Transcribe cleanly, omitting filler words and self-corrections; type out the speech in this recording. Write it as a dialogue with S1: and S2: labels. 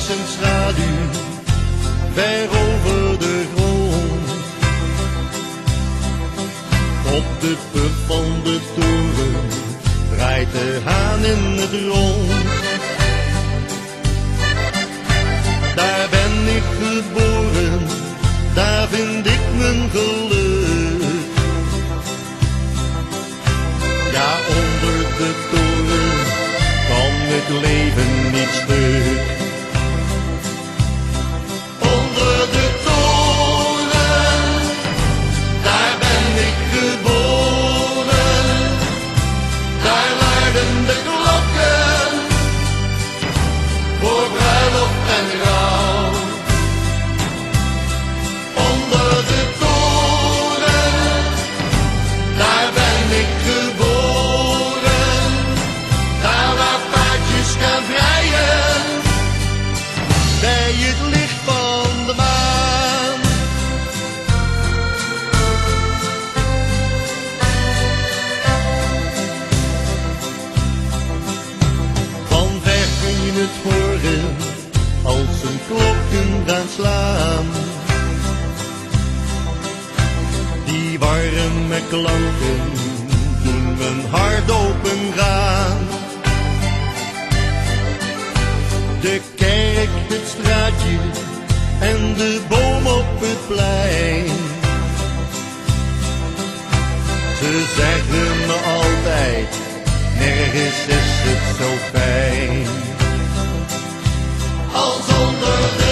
S1: zijn schaduw ver over de grond. Op de punt van de toren draait de haan in het rond. Daar ben ik geboren, daar vind ik mijn geluk. Ja, onder de toren kan het leven niet stuk. Onder de toren, daar ben ik geboren. Daar luiden de klokken voor bruiloft en rouw. Onder de toren, daar ben ik geboren. Daar waar paardjes gaan vrijen, bij het licht van de maan. Van ver kun je het horen, als een klokken gaan slaan. Die warme klanken doen mijn hart open gaan. De kerk, het straatje en de boom op het plein. Ze zeggen me altijd, nergens is het zo fijn als onder de